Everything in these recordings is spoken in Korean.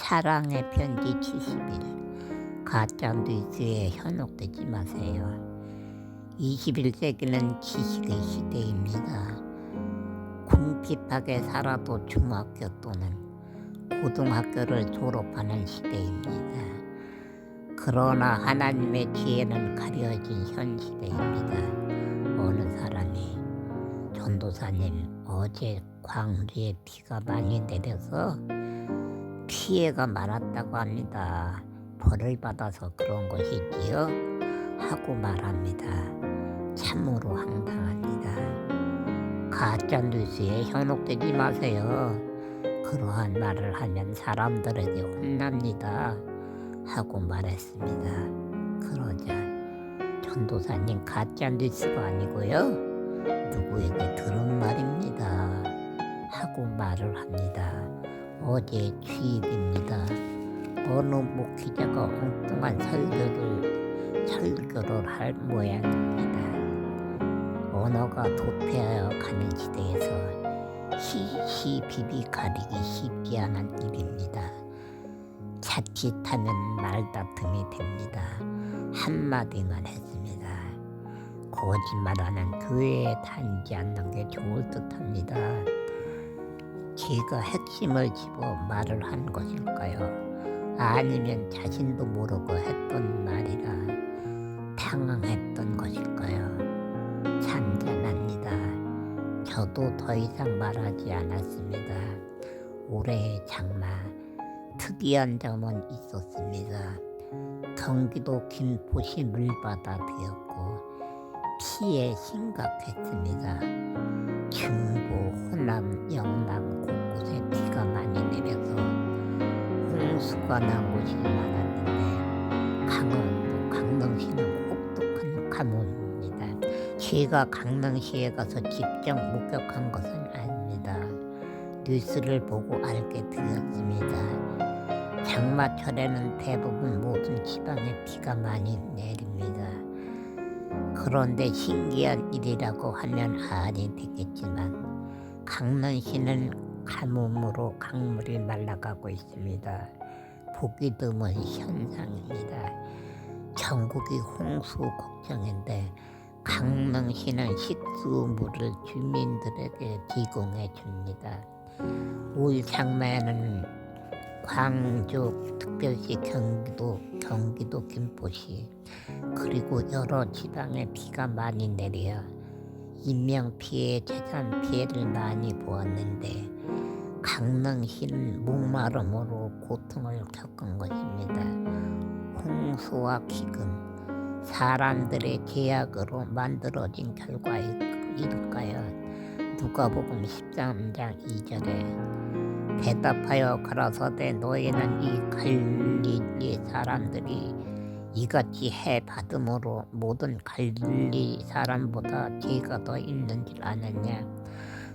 사랑의 편지 70일. 가짜 뉴스에 현혹되지 마세요. 21세기는 지식의 시대입니다. 궁핍하게 살아도 중학교 또는 고등학교를 졸업하는 시대입니다. 그러나 하나님의 지혜는 가려진 현 시대입니다. 어느 사람이 전도사님, 어제 광주에 비가 많이 내려서 피해가 많았다고 합니다. 벌을 받아서 그런 것이지요? 하고 말합니다. 참으로 황당합니다. 가짜 뉴스에 현혹되지 마세요. 그러한 말을 하면 사람들에게 혼납니다. 하고 말했습니다. 그러자 전도사님, 가짜 뉴스가 아니고요, 누구에게 들은 말입니다. 하고 말을 합니다. 어제 주일입니다. 어느 목회자가 엉뚱한 설교를 할 모양입니다. 언어가 도태하여 가는 시대에서 시시비비 가리기 쉽지 않은 일입니다. 자칫하면 말다툼이 됩니다. 한마디만 했습니다. 거짓말하는 교회에 다니지 않는 게 좋을 듯합니다. 제가 핵심을 집어 말을 한 것일까요? 아니면 자신도 모르고 했던 말이라 당황했던 것일까요? 잔잔합니다. 저도 더 이상 말하지 않았습니다. 올해 장마 특이한 점은 있었습니다. 경기도 김포시 물바다 되었고 피해 심각했습니다. 중부, 호남, 영남 곳곳에 비가 많이 내려서 홍수가 난 곳이 많았는데 강원도 강릉시는 혹독한 가뭄입니다. 제가 강릉시에 가서 직접 목격한 것은 아닙니다. 뉴스를 보고 알게 되었습니다. 장마철에는 대부분 모든 지방에 비가 많이 내립니다. 그런데 신기한 일이라고 하면 아니 되겠지만 강릉시는 가뭄으로 강물이 말라가고 있습니다. 보기 드문 현상입니다. 전국이 홍수 걱정인데 강릉시는 식수물을 주민들에게 제공해 줍니다. 올 장마에는 광주, 특별시 경기도 김포시 그리고 여러 지방에 비가 많이 내려 인명피해, 재산피해를 많이 보았는데 강릉시는 목마름으로 고통을 겪은 것입니다. 홍수와 기근, 사람들의 제약으로 만들어진 결과일까요? 누가복음 13장 2절에 대답하여 가라사대 너희는 이 갈릴리 사람들이 이같이 해 받음으로 모든 갈릴리 사람보다 죄가 더 있는 줄 아느냐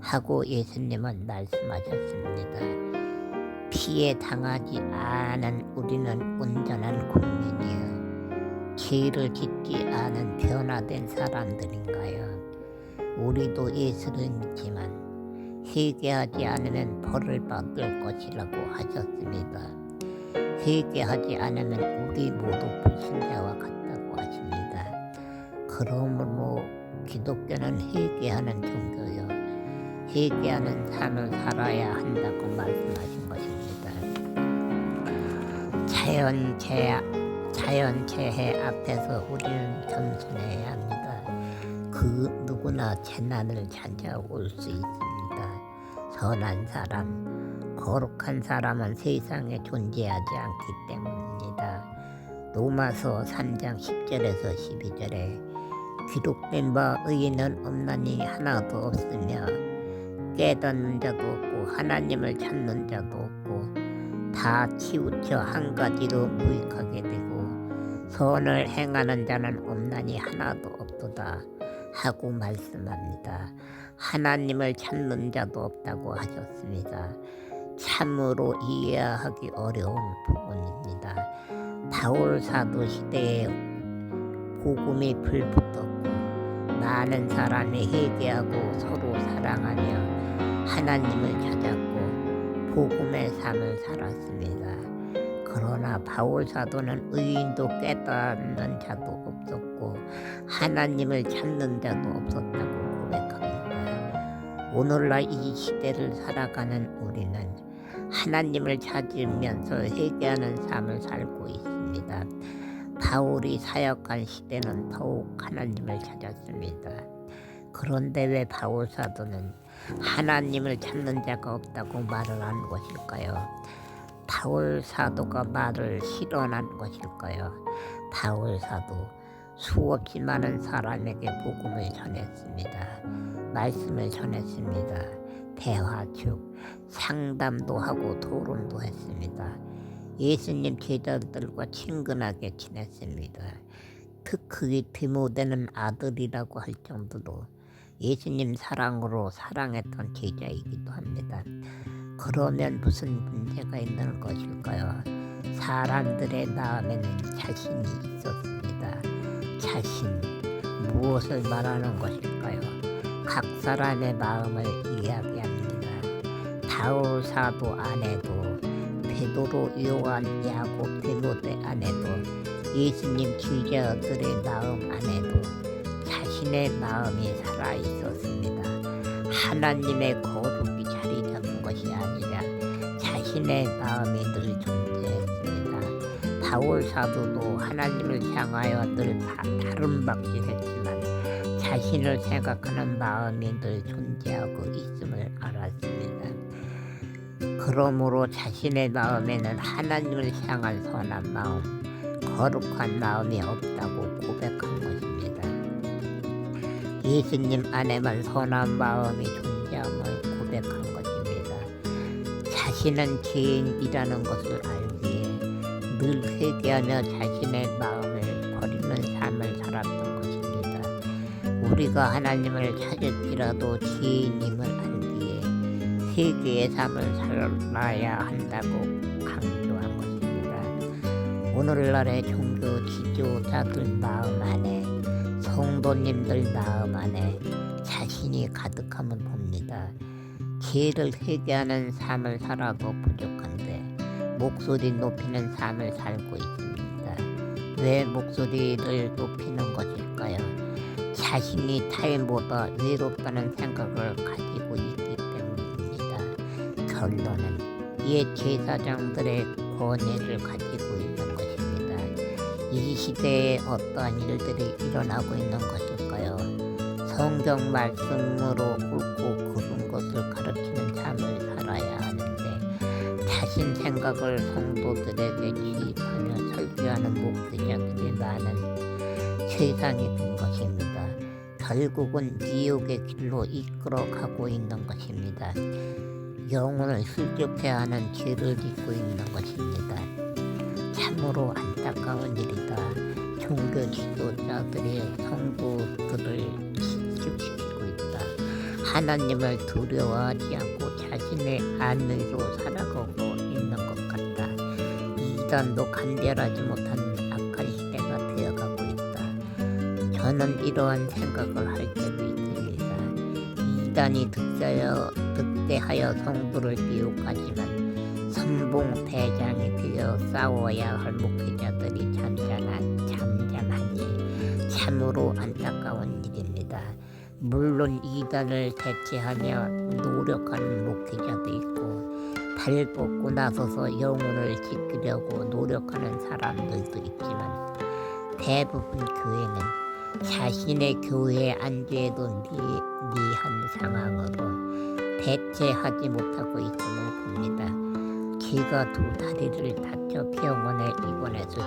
하고 예수님은 말씀하셨습니다. 피해 당하지 않은 우리는 온전한 국민이요, 죄를 짓지 않은 변화된 사람들인가요? 우리도 예수를 믿지만 회개하지 않으면 벌을 받을 것이라고 하셨습니다. 회개하지 않으면 우리 모두 불신자와 같다고 하십니다. 그러므로 기독교는 회개하는 종교요, 회개하는 삶을 살아야 한다고 말씀하신 것입니다. 자연재해 앞에서 우리는 겸손해야 합니다. 그 누구나 재난을 찾아올 수 있습니다. 선한 사람, 거룩한 사람은 세상에 존재하지 않기 때문입니다. 로마서 3장 10절에서 12절에 기록된 바 의인은 없나니 하나도 없으며 깨닫는 자도 없고 하나님을 찾는 자도 없고 다 치우쳐 한 가지로 무익하게 되고 선을 행하는 자는 없나니 하나도 없도다 하고 말씀합니다. 하나님을 찾는 자도 없다고 하셨습니다. 참으로 이해하기 어려운 부분입니다. 바울 사도 시대에 복음이 불붙었고 많은 사람이 회개하고 서로 사랑하며 하나님을 찾았고 복음의 삶을 살았습니다. 그러나 바울 사도는 의인도 깨닫는 자도 없었고 하나님을 찾는 자도 없었다고 고백합니다. 오늘날 이 시대를 살아가는 우리는 하나님을 찾으면서 회개하는 삶을 살고 있습니다. 바울이 사역한 시대는 더욱 하나님을 찾았습니다. 그런데 왜 바울 사도는 하나님을 찾는 자가 없다고 말을 한 것일까요? 바울 사도가 말을 실현한 것일까요? 바울 사도 수없이 많은 사람에게 복음을 전했습니다. 말씀을 전했습니다. 대화 즉 상담도 하고 토론도 했습니다. 예수님 제자들과 친근하게 지냈습니다. 특히 디모데는 아들이라고 할 정도로 예수님 사랑으로 사랑했던 제자이기도 합니다. 그러면 무슨 문제가 있는 것일까요? 사람들의 마음에는 자신이 있었습니다. 자신, 무엇을 말하는 것일까요? 각 사람의 마음을 이야기합니다. 바울 사도 안에도 베드로, 요한, 야곱, 디모데 안에도 예수님 제자들의 마음 안에도 자신의 마음이 살아있었습니다. 하나님의 거룩이 자리 잡은 것이 아니라 자신의 마음이 늘 존재했습니다. 바울 사도도 하나님을 향하여 늘 다름박질했지만 자신을 생각하는 마음이 늘 존재하고 있음을 알았습니다. 그러므로 자신의 마음에는 하나님을 향한 선한 마음, 거룩한 마음이 없다고 고백한 것입니다. 예수님 안에만 선한 마음이 존재함을 고백한 것입니다. 자신은 죄인이라는 것을 알기에 늘 회개하며 자신의 마음을 버리는 삶을 살았던 것입니다. 우리가 하나님을 찾을지라도 죄인임을 알기에 회개의 삶을 살아야 한다고 강조한 것입니다. 오늘날의 종교 지도자들 마음 안에 성도님들 마음 안에 자신이 가득하면 봅니다. 죄를 회개하는 삶을 살아도 부족한데 목소리 높이는 삶을 살고 있습니다. 왜 목소리를 높이는 것일까요? 자신이 타인보다 외롭다는 생각을 가지고 있기 때문입니다. 결론은 옛 제사장들의 권위를 가지고 있는 것입니다. 이 시대에 어떠한 일들이 일어나고 있는 것일까요? 성경 말씀으로 옳고 그른 것을 가르치는 삶을 살아야 하는데 자신 생각을 성도들에게 주입하며 설교하는 목회자들이 많은 세상이 된 것입니다. 결국은 지옥의 길로 이끌어 가고 있는 것입니다. 영혼을 슬쩍해야 하는 죄를 짓고 있는 것입니다. 참으로 안타까운 일이다. 종교 지도자들이 성도들을 실족시키고 있다. 하나님을 두려워하지 않고 자신의 안위로 살아가고 있는 것 같다. 이단도 간결하지 못한 악한 시대가 되어가고 있다. 저는 이러한 생각을 할 때도 있습니다. 이단이 득대하여 성도를 미혹하지만 선봉 대장이 되어 싸워야 할 목회자들이 잠잠하니 참으로 안타까운 일입니다. 물론 이단을 대체하며 노력하는 목회자도 있고 발 뻗고 나서서 영혼을 지키려고 노력하는 사람들도 있지만 대부분 교회는 자신의 교회에 앉아도 미한 상황으로 대체하지 못하고 있음을 봅니다. 걔가 두 다리를 다쳐 병원에 입원했을 때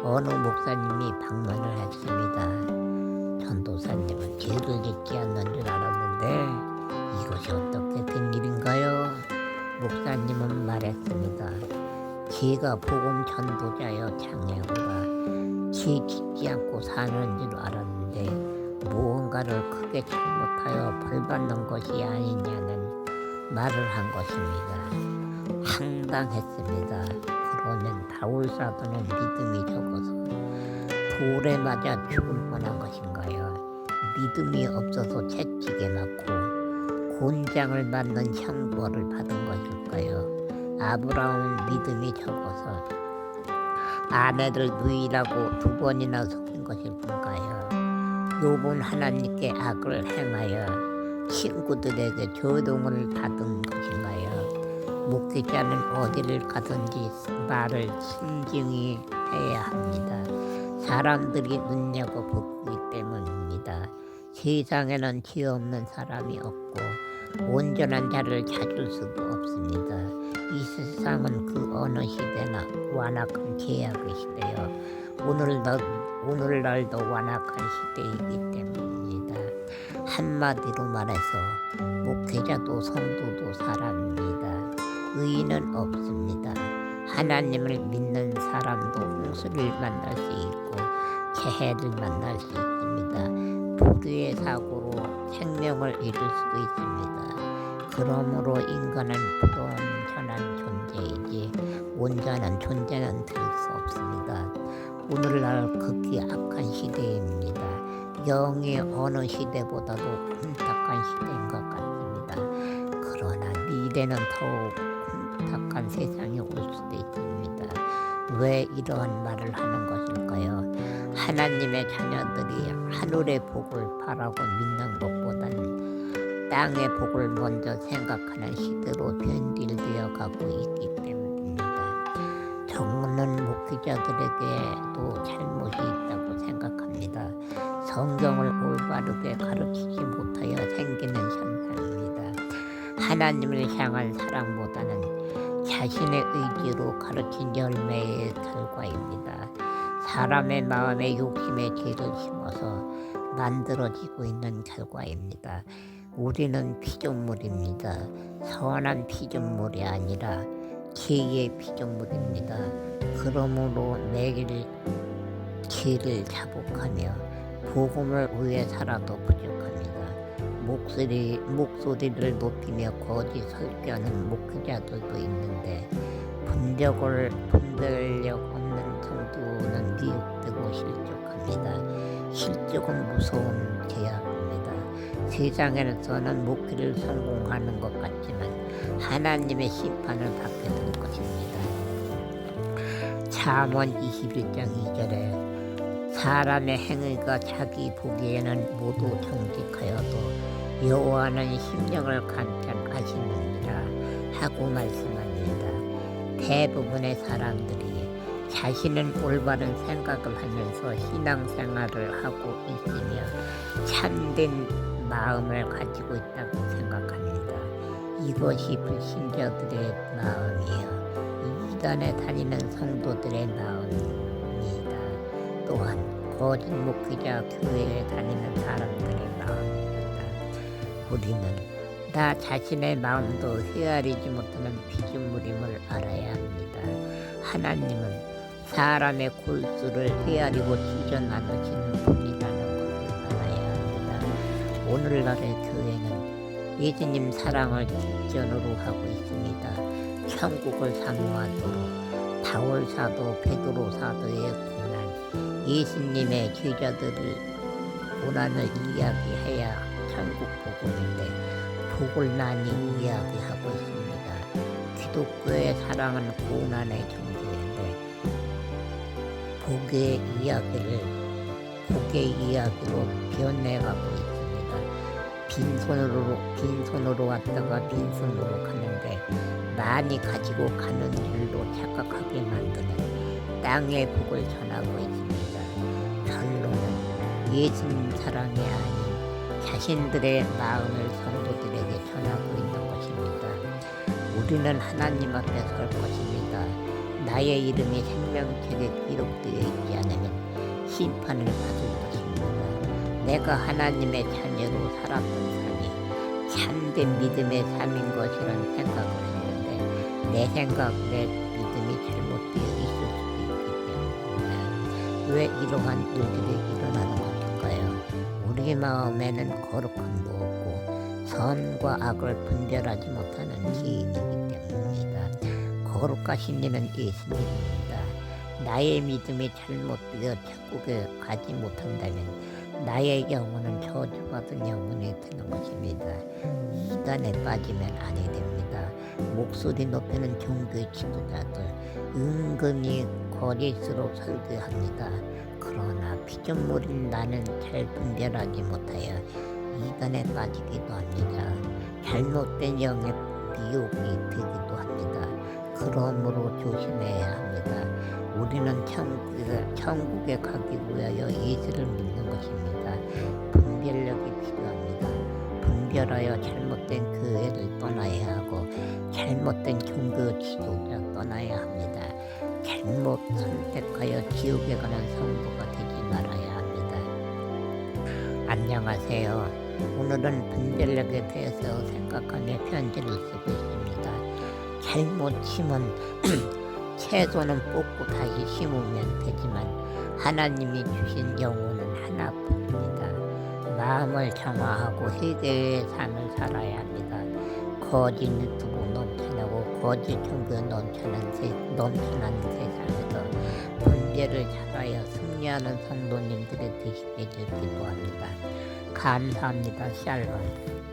어느 목사님이 방문을 했습니다. 전도사님은 죄를 짓지 않는 줄 알았는데 이것이 어떻게 된 일인가요? 목사님은 말했습니다. 걔가 복음 전도자여 장애우라. 죄 짓지 않고 사는 줄 알았는데 무언가를 크게 잘못하여 벌받는 것이 아니냐는 말을 한 것입니다. 황당했습니다. 그러면 바울 사도는 믿음이 적어서 돌에 맞아 죽을 뻔한 것인가요? 믿음이 없어서 채찍에 맞고 곤장을 맞는 형벌을 받은 것일까요? 것일까요? 아브라함은 믿음이 적어서 아내를 누이라고 2번이나 속인 것일까요? 욥은 하나님께 악을 행하여 친구들에게 조롱을 받은 것인가요? 목회자는 어디를 가든지 말을 신중히 해야 합니다. 사람들이 눈여겨보기 때문입니다. 세상에는 죄 없는 사람이 없고 온전한 자를 찾을 수도 없습니다. 이 세상은 그 어느 시대나 완악한 죄악의 시대요. 오늘날도 완악한 시대이기 때문입니다. 한마디로 말해서 목회자도 성도도 사람입니다. 의인은 없습니다. 하나님을 믿는 사람도 홍수를 만날 수 있고 재해를 만날 수 있습니다. 불의의 사고로 생명을 잃을 수도 있습니다. 그러므로 인간은 불완전한 존재이지 온전한 존재는 될 수 없습니다. 오늘날 극히 악한 시대입니다. 영의 어느 시대보다도 혼탁한 시대인 것 같습니다. 그러나 미래는 더욱 혼탁한 세상이 올 수도 있습니다. 왜 이러한 말을 하는 것일까요? 하나님의 자녀들이 하늘의 복을 바라고 믿는 것보다는 땅의 복을 먼저 생각하는 시대로 변질되어 가고 있기 때문입니다. 저는 목회자들에게도 잘못이 있다고 생각합니다. 성경을 올바르게 가르치지 못하여 생기는 현상입니다. 하나님을 향한 사랑보다는 자신의 의지로 가르친 열매의 결과입니다. 사람의 마음에 욕심의 죄를 심어서 만들어지고 있는 결과입니다. 우리는 피조물입니다. 선한 피조물이 아니라 죄의 피조물입니다. 그러므로 매일 죄를 자복하며 복음을 위해 살아도 부족합니다. 목소리를 높이며 거짓 설교하는 목회자들도 있는데 분별력 없는 성도는 미혹되고 실족합니다. 실족은 무서운 죄악입니다. 세상에서는 목회를 성공하는 것 같지만 하나님의 심판을 받게 될 것입니다. 잠언 21장 2절에 사람의 행위가 자기 보기에는 모두 정직하여도 여호와는 심령을 간탐하시느니라 하고 말씀합니다. 대부분의 사람들이 자신은 올바른 생각을 하면서 신앙생활을 하고 있으며 참된 마음을 가지고 있다고 생각합니다. 이것이 불신자들의 마음이요 이단에 다니는 성도들의 마음입니다. 또한 거짓 목회자 교회에 다니는 사람들의 마음입니다. 우리는 나 자신의 마음도 헤아리지 못하는 피조물임을 알아야 합니다. 하나님은 사람의 골수를 헤아리고 찢어 나누시는 분이라는 것을 알아야 합니다. 오늘날의 교회는 예수님 사랑을 기전으로 하고 있습니다. 천국을 사모하도록 바울 사도 베드로 사도의 고난, 예수님의 제자들을 고난을 이야기해야 천국 복음인데 복을 많이 이야기하고 있습니다. 기독교의 사랑은 고난의 존재인데 복의 이야기로 변해가고 있습니다. 빈손으로 왔다가 빈손으로 가는데 많이 가지고 가는 줄로 착각하게 만드는 땅의 복을 전하고 있습니다. 결론은 예수님 사랑이 아닌 자신들의 마음을 성도들에게 전하고 있는 것입니다. 우리는 하나님 앞에 설 것입니다. 나의 이름이 생명책에 기록되어 있지 않으면 심판을 받을 것입니다. 내가 하나님의 자녀로 살았던 삶이 참된 믿음의 삶인 것이란 생각을 했는데 내 믿음이 잘못되어 있을 수도 있기 때문입니다. 왜 이러한 일들이 일어나는 것일까요? 우리 마음에는 거룩함도 없고 선과 악을 분별하지 못하는 죄인이기 때문입니다. 거룩하신 이는 예수님입니다. 나의 믿음이 잘못되어 천국에 가지 못한다면 나의 영혼은 저주받은 영혼이 되는 것입니다. 이단에 빠지면 아니 됩니다. 목소리 높이는 종교의 지도자들 은근히 거짓으로 설교합니다. 그러나 피조물인 나는 잘 분별하지 못하여 이단에 빠지기도 합니다. 잘못된 영의 미혹이 되기도 합니다. 그러므로 조심해야 합니다. 우리는 천국에 가기 위하여 예수를 믿는 것입니다. 분별력이 필요합니다. 분별하여 잘못된 교회를 떠나야 하고 잘못된 종교 지도자 떠나야 합니다. 잘못 선택하여 지옥에 가는 성도가 되지 말아야 합니다. 안녕하세요. 오늘은 분별력에 대해서 생각하며 편지를 쓰고 있습니다. 잘못 심은 채소는 뽑고 다시 심으면 되지만 하나님이 주신 영혼은 하나뿐입니다. 마음을 정화하고 회개의 삶을 살아야 합니다. 거짓 유튜브 넘쳐나고 거짓 종교 넘쳐난 세상에서 분별을 잘하여 승리하는 성도님들의 되시기를 기도합니다. 감사합니다. 샬롬.